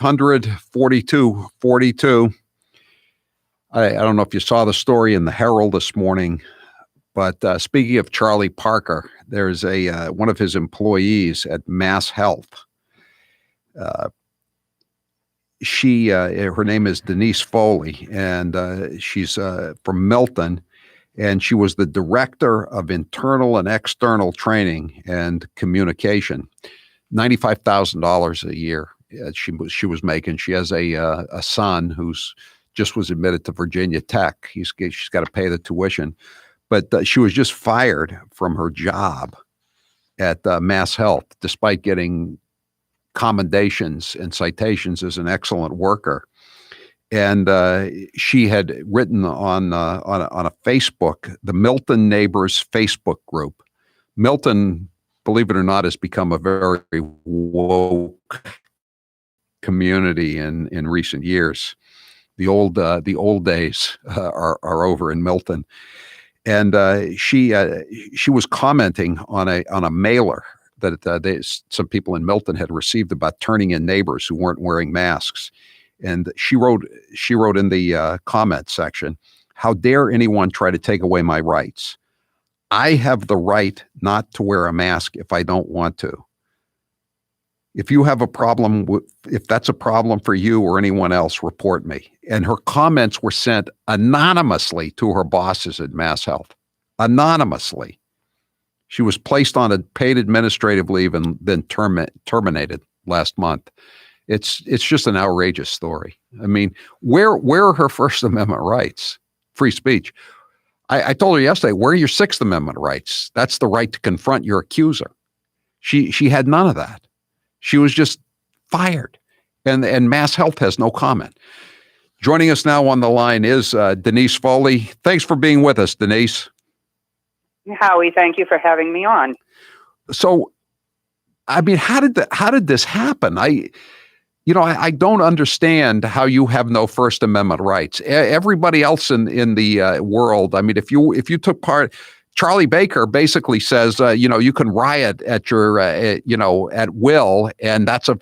800-4242. I don't know if you saw the story in the Herald this morning, but speaking of Charlie Parker, there's one of his employees at Mass Health. Her name is Denise Foley, and she's from Milton, and she was the director of internal and external training and communication. $95,000 a year she was making. She has a son who's just was admitted to Virginia Tech. She's got to pay the tuition, but she was just fired from her job at Mass Health, despite getting commendations and citations as an excellent worker. And she had written on a Facebook, the Milton Neighbors Facebook group. Milton, believe it or not, has become a very woke community in recent years. The old days are over in Milton, and she was commenting on a mailer that some people in Milton had received about turning in neighbors who weren't wearing masks. And she wrote in the comment section, "How dare anyone try to take away my rights? I have the right not to wear a mask if I don't want to. If you have a problem, if that's a problem for you or anyone else, report me." And her comments were sent anonymously to her bosses at Mass Health. Anonymously. She was placed on a paid administrative leave and then terminated last month. It's just an outrageous story. I mean, where are her First Amendment rights? Free speech. I told her yesterday, where are your Sixth Amendment rights? That's the right to confront your accuser. She had none of that. She was just fired. And Mass Health has no comment. Joining us now on the line is Denise Foley. Thanks for being with us, Denise. Howie, thank you for having me on. So, I mean, how did this happen? I don't understand how you have no First Amendment rights. Everybody else in the world, I mean, if you took part, Charlie Baker basically says, you can riot at your, at will, and that's a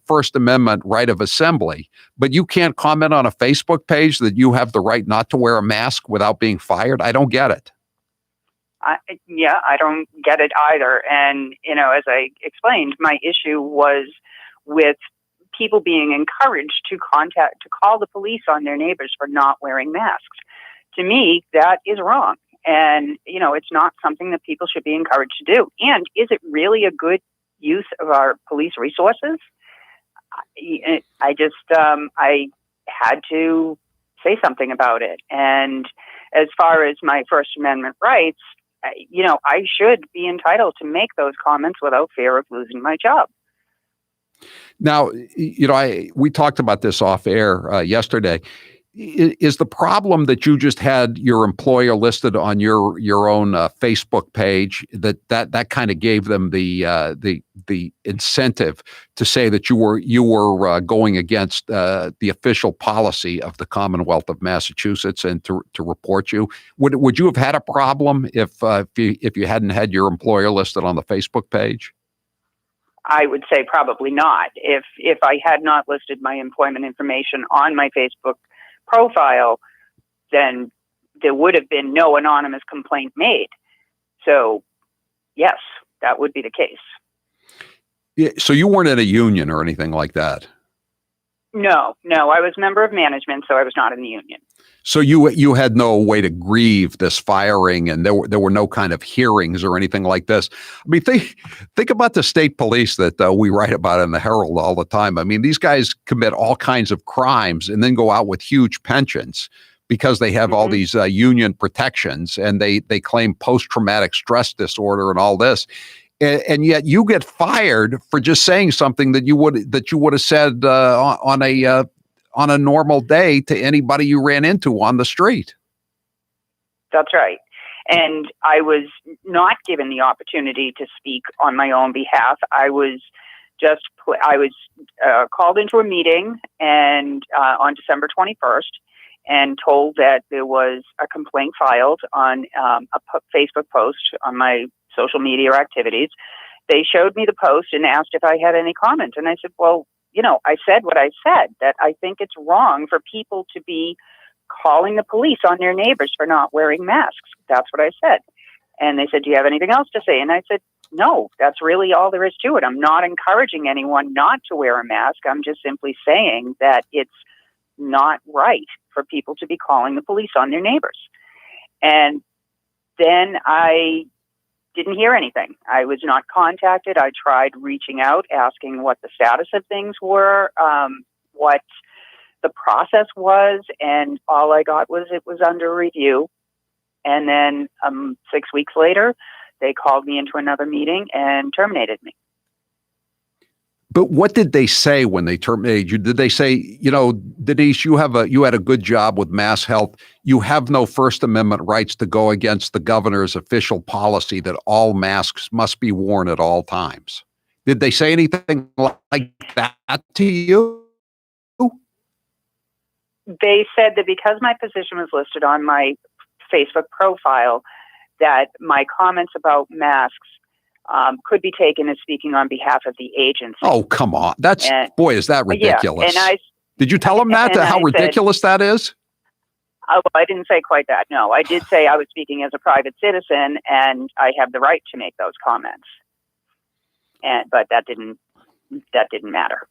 First Amendment right of assembly. But you can't comment on a Facebook page that you have the right not to wear a mask without being fired. I don't get it. I don't get it either. And, as I explained, my issue was with people being encouraged to call the police on their neighbors for not wearing masks. To me, that is wrong. And, it's not something that people should be encouraged to do. And is it really a good use of our police resources? I had to say something about it. And as far as my First Amendment rights, I should be entitled to make those comments without fear of losing my job. Now, we talked about this off air yesterday. Is the problem that you just had your employer listed on your own Facebook page that kind of gave them the incentive to say that you were going against the official policy of the Commonwealth of Massachusetts and to report you? Would you have had a problem if you hadn't had your employer listed on the Facebook page? I would say probably not. If I had not listed my employment information on my Facebook profile, then there would have been no anonymous complaint made. So, yes, that would be the case. Yeah, so you weren't in a union or anything like that? No, I was a member of management, so I was not in the union. So you had no way to grieve this firing, and there were no kind of hearings or anything like this. I mean, think about the state police that we write about in the Herald all the time. I mean, these guys commit all kinds of crimes and then go out with huge pensions because they have all these union protections, and they claim post-traumatic stress disorder and all this. And yet you get fired for just saying something that you would have said on a normal day to anybody you ran into on the street. That's right. And I was not given the opportunity to speak on my own behalf. I was called into a meeting and on December 21st and told that there was a complaint filed on a Facebook post on my social media activities. They showed me the post and asked if I had any comment. And I said, well, I said what I said, that I think it's wrong for people to be calling the police on their neighbors for not wearing masks. That's what I said. And they said, do you have anything else to say? And I said, no, that's really all there is to it. I'm not encouraging anyone not to wear a mask. I'm just simply saying that it's not right for people to be calling the police on their neighbors. And then I didn't hear anything. I was not contacted. I tried reaching out, asking what the status of things were, what the process was, and all I got was it was under review. And then 6 weeks later, they called me into another meeting and terminated me. But what did they say when they terminated you? Did they say, Denise, you had a good job with Mass Health. You have no First Amendment rights to go against the governor's official policy that all masks must be worn at all times? Did they say anything like that to you? They said that because my position was listed on my Facebook profile, that my comments about masks could be taken as speaking on behalf of the agency. Oh, come on. Boy, is that ridiculous. Yeah, did you tell them that, how ridiculous that is? Oh, I didn't say quite that. No, I did say I was speaking as a private citizen and I have the right to make those comments. But that didn't matter.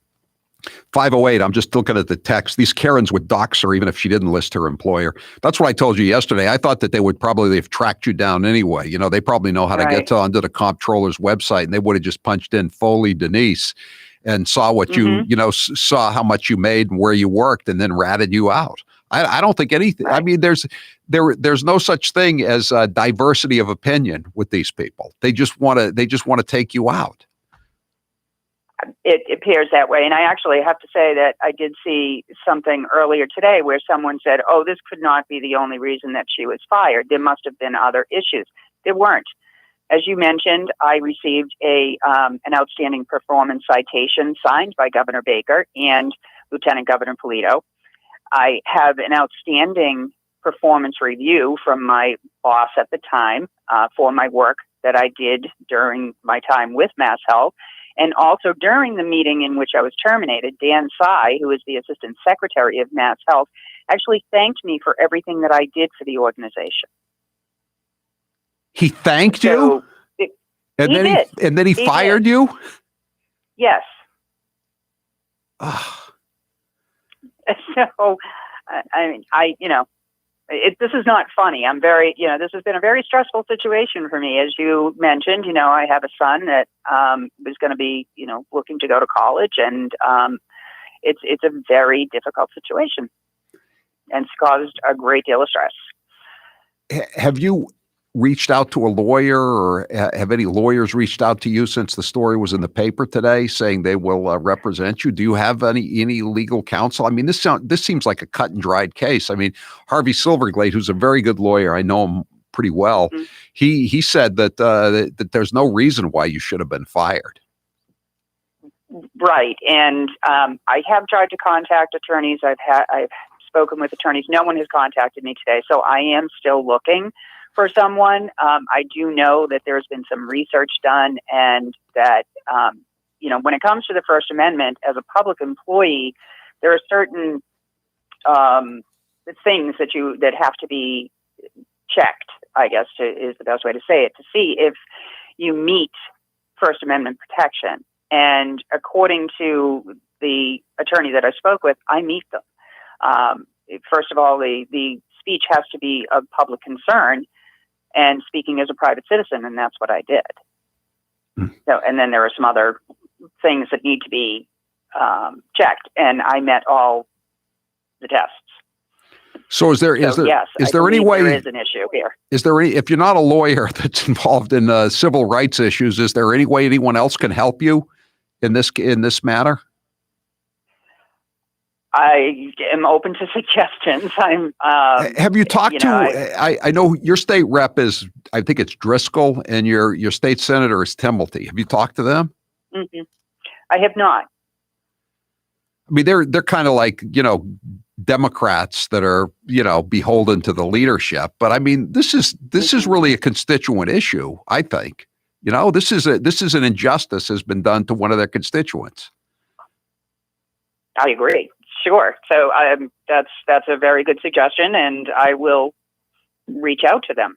508, I'm just looking at the text. These Karens would dox her even if she didn't list her employer. That's what I told you yesterday. I thought that they would probably have tracked you down anyway. They probably know how to get onto the comptroller's website, and they would have just punched in Foley Denise and saw what saw how much you made and where you worked, and then ratted you out. I don't think anything. Right. I mean, there's no such thing as diversity of opinion with these people. They just want to take you out. It appears that way. And I actually have to say that I did see something earlier today where someone said, oh, this could not be the only reason that she was fired. There must have been other issues. There weren't. As you mentioned, I received an outstanding performance citation signed by Governor Baker and Lieutenant Governor Polito. I have an outstanding performance review from my boss at the time for my work that I did during my time with Mass Health. And also during the meeting in which I was terminated, Dan Tsai, who is the Assistant Secretary of Mass Health, actually thanked me for everything that I did for the organization. He thanked you? And then he fired you? Yes. Oh. So, this is not funny. I'm very, this has been a very stressful situation for me. As you mentioned, I have a son that was going to be, looking to go to college, and it's a very difficult situation, and it's caused a great deal of stress. Have you reached out to a lawyer, or have any lawyers reached out to you since the story was in the paper today saying they will represent you? Do you have any legal counsel? I mean, this seems like a cut and dried case. I mean, Harvey Silverglade, who's a very good lawyer, I know him pretty well. Mm-hmm. He said that there's no reason why you should have been fired. Right, and I have tried to contact attorneys. I've spoken with attorneys. No one has contacted me today, so I am still looking for someone. I do know that there's been some research done, and that, when it comes to the First Amendment, as a public employee, there are certain things that have to be checked, I guess is the best way to say it, to see if you meet First Amendment protection. And according to the attorney that I spoke with, I meet them. First of all, the speech has to be of public concern, and speaking as a private citizen, and that's what I did. So, and then there are some other things that need to be checked, and I met all the tests. So is there any way there is an issue here? Is there any, if you're not a lawyer that's involved in civil rights issues, is there any way anyone else can help you in this matter? I am open to suggestions. Have you talked to? I know your state rep is, I think it's Driscoll, and your state senator is Timilty. Have you talked to them? Mm-hmm. I have not. I mean, they're kind of like Democrats that are beholden to the leadership. But I mean, this is really a constituent issue. I think this is an injustice has been done to one of their constituents. I agree. Sure. So that's a very good suggestion, and I will reach out to them.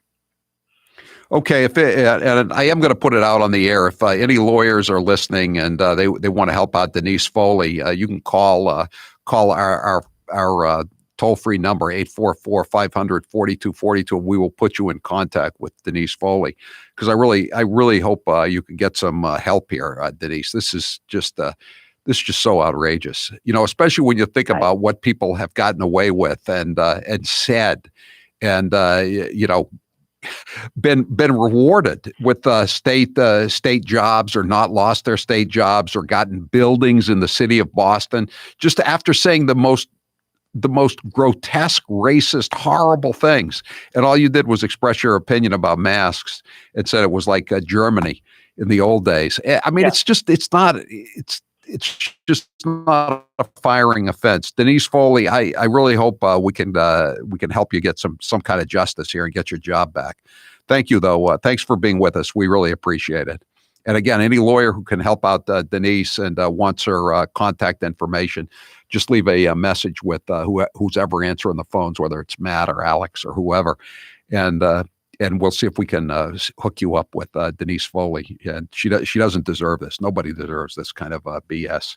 Okay, and I am going to put it out on the air. If any lawyers are listening and they want to help out Denise Foley, you can call our toll-free number 844-500-4242. We will put you in contact with Denise Foley, because I really hope you can get some help here, Denise. This is just so outrageous, especially when you think about what people have gotten away with and said, and been rewarded with state jobs, or not lost their state jobs, or gotten buildings in the city of Boston just after saying the most grotesque, racist, horrible things. And all you did was express your opinion about masks and said it was like Germany in the old days. I mean, it's just not a firing offense. Denise Foley, I really hope we can help you get some kind of justice here and get your job back. Thank you, though. Thanks for being with us. We really appreciate it. And again, any lawyer who can help out Denise and wants her contact information, just leave a message with who's ever answering the phones, whether it's Matt or Alex or whoever, and we'll see if we can hook you up with Denise Foley. And she doesn't deserve this. Nobody deserves this kind of BS.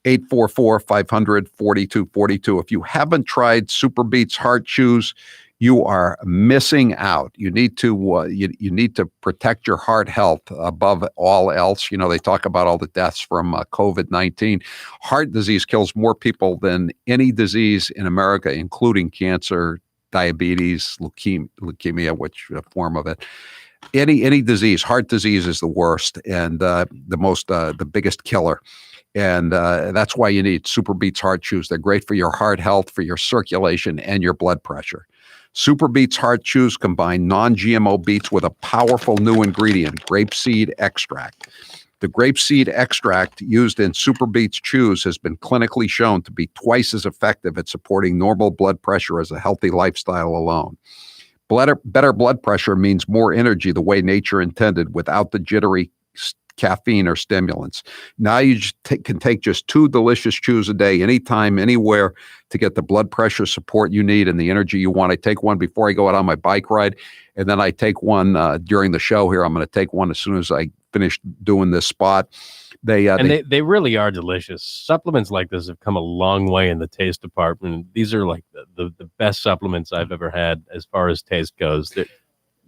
844-500-4242. If you haven't tried Super Beats Heart Chews, you are missing out. You need to you need to protect your heart health above all else. They talk about all the deaths from COVID-19. Heart disease kills more people than any disease in America, including cancer, diabetes, leukemia, which form of it. Any disease, heart disease is the worst and the biggest killer. And that's why you need Super Beats Heart Chews. They're great for your heart health, for your circulation, and your blood pressure. Super Beats Heart Chews combine non-GMO beets with a powerful new ingredient, grapeseed extract. The grapeseed extract used in Super Beats Chews has been clinically shown to be twice as effective at supporting normal blood pressure as a healthy lifestyle alone. Better blood pressure means more energy the way nature intended, without the jittery caffeine or stimulants. Now you can take just 2 delicious chews a day, anytime, anywhere, to get the blood pressure support you need and the energy you want. I take one before I go out on my bike ride, and then I take one during the show here. I'm going to take one as soon as I finish doing this spot. They really are delicious. Supplements like this have come a long way in the taste department. These are like the best supplements I've ever had as far as taste goes.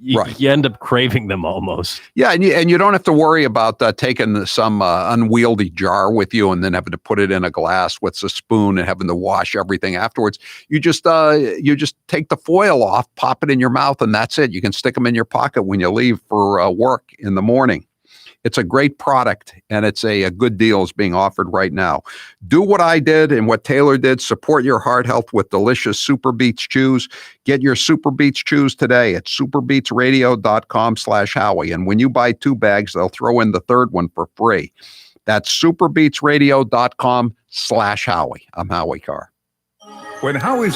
You end up craving them almost. Yeah, and you don't have to worry about taking some unwieldy jar with you and then having to put it in a glass with a spoon and having to wash everything afterwards. You just take the foil off, pop it in your mouth, and that's it. You can stick them in your pocket when you leave for work in the morning. It's a great product, and it's a good deal is being offered right now. Do what I did and what Taylor did. Support your heart health with delicious Super Beats Chews. Get your Super Beats Chews today at superbeatsradio.com/Howie. And when you buy 2 bags, they'll throw in the third one for free. That's superbeatsradio.com/Howie. I'm Howie Carr. When Howie's